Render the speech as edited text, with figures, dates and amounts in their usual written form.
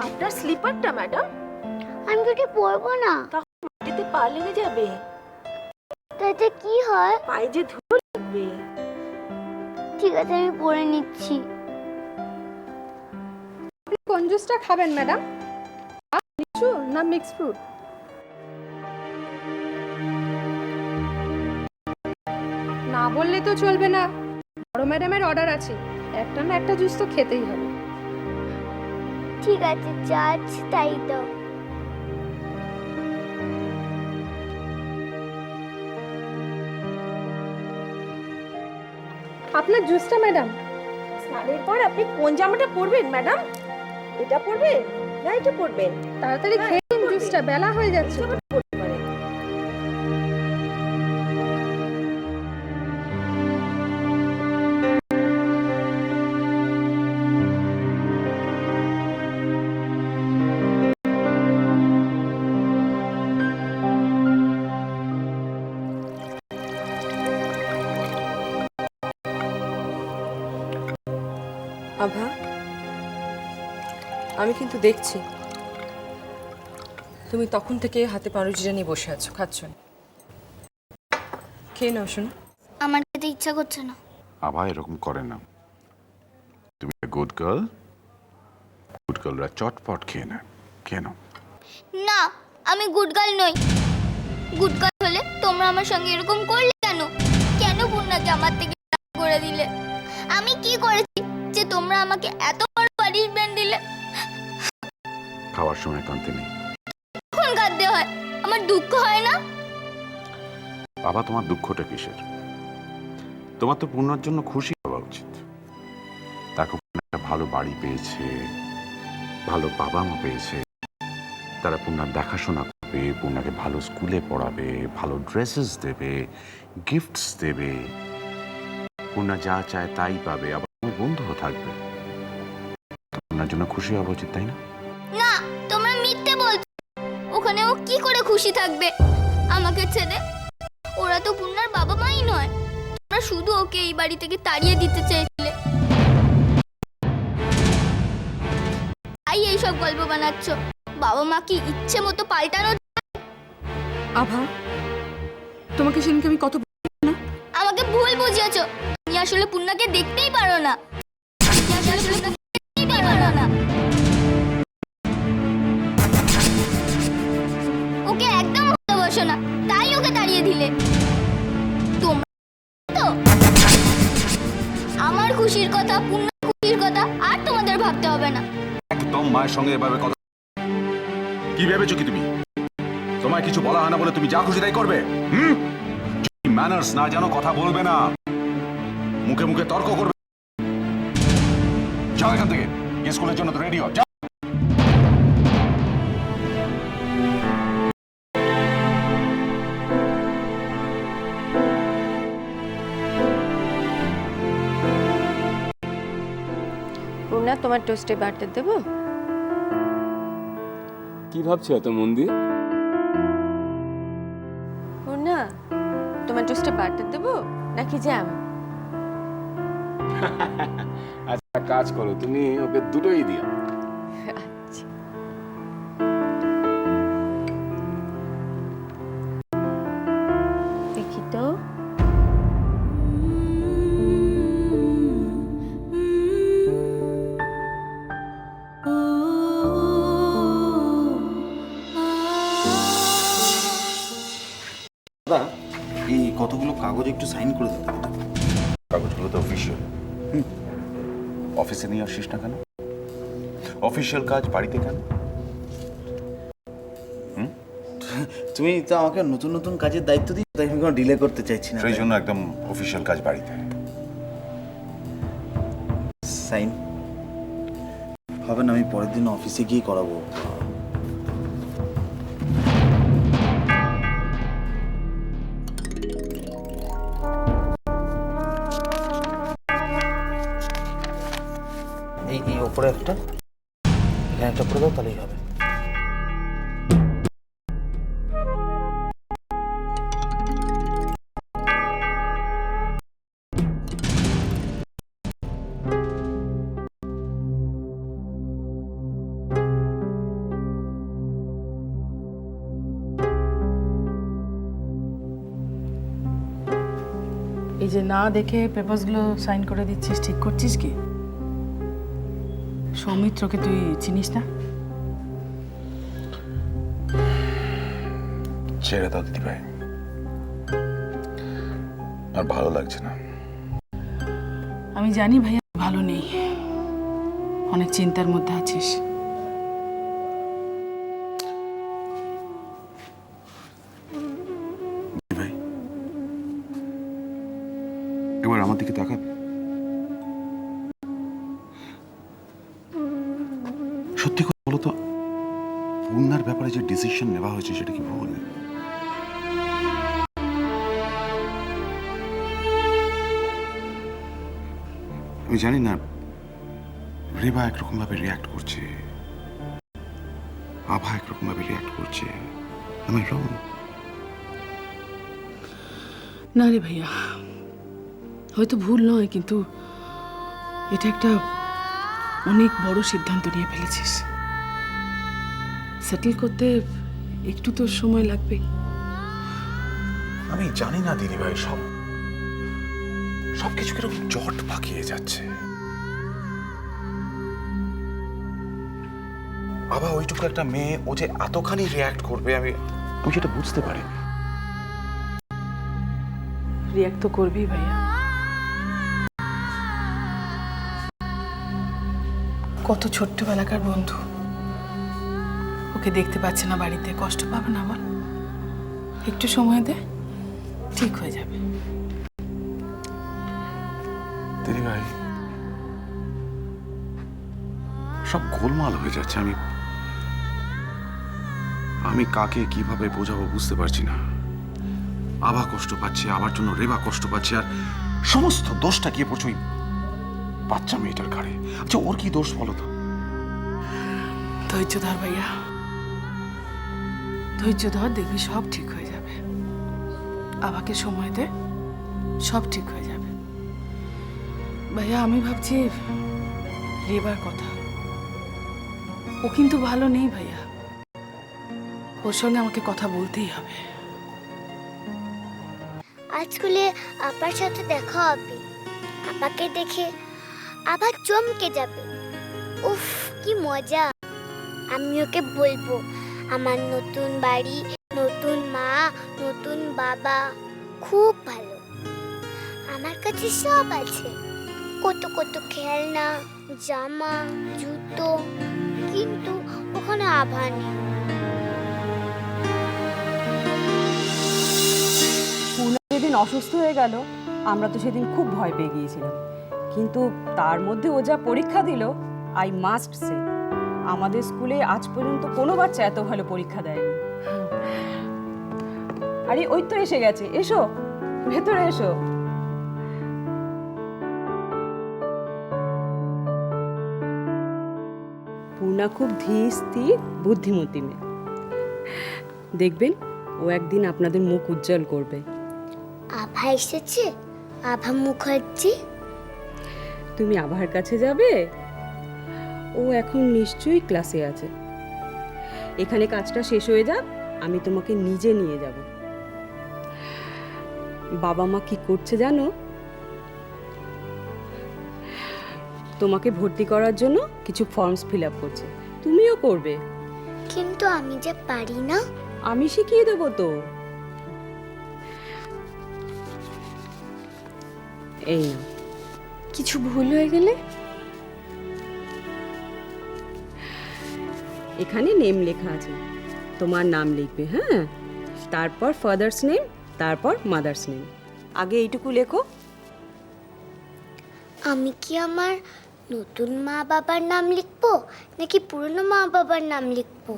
আপনার স্লিপারটা ম্যাডাম? আমি তো পরবো না। মাটিতে পা লেগে যাবে, তাতে কি হয়? পায়ে যে ধুলো লাগবে। ঠিক আছে, আমি পরে নিচ্ছি। আপনি কোন জুসটা খাবেন ম্যাডাম? লিচু না মিক্স ফ্রুট? না বললে তো চলবে না, বড় ম্যাডামের অর্ডার আছে, একটা না একটা জুস তো খেতেই হবে। ঠিক আছে, চার্জ তাই তো। আপনার জুসটা ম্যাডাম। স্নানের পর আপনি কোন জামাটা পরবেন ম্যাডাম? এটা পরবেন না এটা পরবেন? তাড়াতাড়ি খেয়ে নিন জুসটা, বেলা হয়ে যাচ্ছে। পরতে পারেন। আভা, আমি কিন্তু দেখছি তুমি তখন থেকে হাতে পাউরুটিটা নিয়ে বসে আছো, খাচ্ছ না। খেয়ে নাও শোনো। আমার খেতে ইচ্ছা করছে না। আভা এরকম করে না, তুমি গুড গার্লরা চটপট খেয়ে না, খেয়ে নাও। না, আমি গুড গার্ল নই। গুড গার্ল হলে তোমরা আমার সঙ্গে এরকম করলে কেন? কেন পূর্ণাকে আমার থেকে আলাদা করে দিলে? আমি কি করেছি যে তোমরা আমাকে এত বড় পানিশমেন্ট দিলে? খাওয়ার সময় কাঁদতে নেই। কখন কাঁদতে হয়? আমার দুঃখ হয় না? বাবা, তোমার দুঃখটা কিসের? তোমার তো পূর্ণার জন্য খুশি হওয়া উচিত। দেখো, একটা ভালো বাড়ি পেয়েছে, ভালো বাবা মা পেয়েছে, তারা পূর্ণার দেখাশোনা করবে, পূর্ণাকে ভালো স্কুলে পড়াবে, ভালো ড্রেসেস দেবে, গিফটস দেবে। পূর্ণা যা চায় তাই পাবে, আবার তোমার বন্ধুও থাকবে। পূর্ণার জন্য খুশি হওয়া উচিত, তাই না? না, তোমরা মিথ্যে বলছো। ওখানে ও কি করে খুশি থাকবে আমাকে ছেড়ে? ওরা তো পূর্ণার বাবা মাই নয়। তোমরা শুধু ওকে এই বাড়ি থেকে তাড়িয়ে দিতে চেয়েছিলে, তাই এইসব গল্প বানাচ্ছ। বাবা মা কি ইচ্ছে মতো পাল্টানো? আভা, তোমাকে সেদিনকে আমি কত আমাকে ভুল বুঝিয়েছো। তুমি আসলে পূর্ণাকে দেখতেই পারো না। তুমি আসলে পূর্ণাকে দেখতেই পারো না। ওকে একদম ভালোবাসো না, তাই ওকে তাড়িয়ে দিলে। তোমরা তো আমার খুশির কথা, পূর্ণার খুশির কথা আর তোমাদের ভাবতে হবে না। একদম মায়ের সঙ্গে এভাবে কথা। কি ভেবেছো কি তুমি? তোমায় কিছু বলা হয় না বলে তুমি যা খুশি তাই করবে? ম্যানার্স না জানো, কথা বলবে না, মুখে মুখে তর্ক করবে। যাও এখান থেকে, স্কুলের জন্য তো রেডি হও, যাও। পূর্ণা, তোমার টোস্টে বাটার দেবো? কি ভাবছো এত মন দিয়ে? পূর্ণা, তোমার টোস্টে বাটার দেবো নাকি জ্যাম? আচ্ছা, কাজ করো, তুমি ওকে দুটোই দিও। আচ্ছা। দেখি তো। দাদা, এই কতগুলো কাগজ একটু সাইন করে দিতে হবে। কাগজগুলো তো অফিসিয়াল, অফিসে নিয়ে আসিস না কেন? অফিসিয়াল কাজ বাড়িতে কেন? তুমি তো আমাকে নতুন নতুন কাজের দায়িত্ব দিই, তাই আমি কোনো ডিলে করতে চাইছি না। সেই জন্য একদম অফিসিয়াল কাজ বাড়িতে। সাইন হবে না, আমি পরের দিন অফিসে গিয়ে করাবো। এই ওপরে একটা, এখানে একটা করে দাও, তাহলেই হবে। যে না দেখে পেপারসগুলো সাইন করে দিচ্ছিস, ঠিক করছিস কি? সৌমিত্রকে তুই চিনিস না? ছেড়ে দাও দিদিভাই, আর ভালো লাগছে না। আমি জানি ভাইয়া ভালো নেই, অনেক চিন্তার মধ্যে আছিস। দিদিভাই, এবার আমার দিকে তাকাবে। সত্যি কথা বলো তো, পূর্ণার ব্যাপারে যে ডিসিশন নেওয়া হয়েছে সেটা কি ভুল? আমি জানি না রেবা একরকম ভাবে রিয়াক্ট করছে, আভা একরকম ভাবে রিয়াক্ট করছে। আমি রং? না রে ভাইয়া, হয়তো ভুল নয়, কিন্তু এটা একটা অনেক বড় সিদ্ধান্ত নিয়ে ফেলেছিস। সেটেল করতে একটু তো সময় লাগবে। আমি জানি না দিদিভাই, সবকিছু কিরকম জট পাকিয়ে যাচ্ছে। আবার ওইটুকু একটা মেয়ে, ও যে এতখানি রিয়াক্ট করবে আমি সেটা বুঝতে পারি। রিয়াক্ট তো করবি ভাইয়া। কত ছোট্টবেলাকার বন্ধু, ওকে দেখতে পাচ্ছে না বাড়িতে, কষ্ট পাবে না বল? একটু সময় দে, ঠিক হয়ে যাবে। দিদিভাই, সব গোলমাল হয়ে যাচ্ছে। আমি কাকে কিভাবে বোঝাবো বুঝতে পারছি না। আভা কষ্ট পাচ্ছে, আবার জন্য রেবা কষ্ট পাচ্ছে, আর সমস্ত দোষটা গিয়ে পড়ছে ওই বাচ্চা মেয়েটার ঘাড়ে। আচ্ছা, ওর কি দোষ বলো তো? ধৈর্য ধর ভাইয়া, ধৈর্য ধর, দেখবি সব ঠিক হয়ে যাবে। আবাকে সময় দে, সব ঠিক হয়ে যাবে। ভাইয়া, আমি ভাবছি রেবার কথা। ও কিন্তু ভালো নেই ভাইয়া, ওর সঙ্গে আমাকে কথা বলতেই হবে। আজ স্কুলে আপার সাথে দেখা হবে, আপাকে দেখে আবার চমকে যাবে। উফ, কি মজা! আমি ওকে বলবো আমার নতুন বাড়ি, নতুন মা, নতুন বাবা খুব ভালো। আমার কাছে সব আছে, কত কত খেলনা, জামা, জুতো, কিন্তু ওখানে আভা নেই। পূর্ণা যেদিন অসুস্থ হয়ে গেল, আমরা তো সেদিন খুব ভয় পেয়ে গিয়েছিলাম, কিন্তু তার মধ্যে ও যা পরীক্ষা দিল, আই মাস্ট সে, আমাদের স্কুলে আজ পর্যন্ত কোনো বাচ্চা এত ভালো পরীক্ষা দেয়নি। আরে ওই তো এসে গেছে, এসো ভেতরে এসো। পূর্ণা খুব ধীর স্থির বুদ্ধিমতী মেয়ে, দেখবেন ও একদিন আপনাদের মুখ উজ্জ্বল করবে। আভা এসেছে, আভা মুখার্জি। তুমি আভার কাছে যাবে? ও এখন নিশ্চয়ই ক্লাসে আছে। এখানে কাজটা শেষ হয়ে যাক, আমি তোমাকে নিজে নিয়ে যাব। বাবা মা কি করছে জানো? তোমাকে ভর্তি করার জন্য কিছু ফর্মস ফিল আপ করছে, তুমিও করবে। কিন্তু আমি যে পারি না। আমি শিখিয়ে দেবো তো। এই নাও। কিছু ভুল হয়ে গেলে? এখানে নেম লেখা আছে, তোমার নাম লিখবে, হ্যাঁ? তারপর ফাদার্স নেম, তারপর মাদার্স নেম। আগে এইটুকু লেখো। আমি কি আমার নতুন মা বাবার নাম লিখবো নাকি পুরনো মা বাবার নাম লিখবো?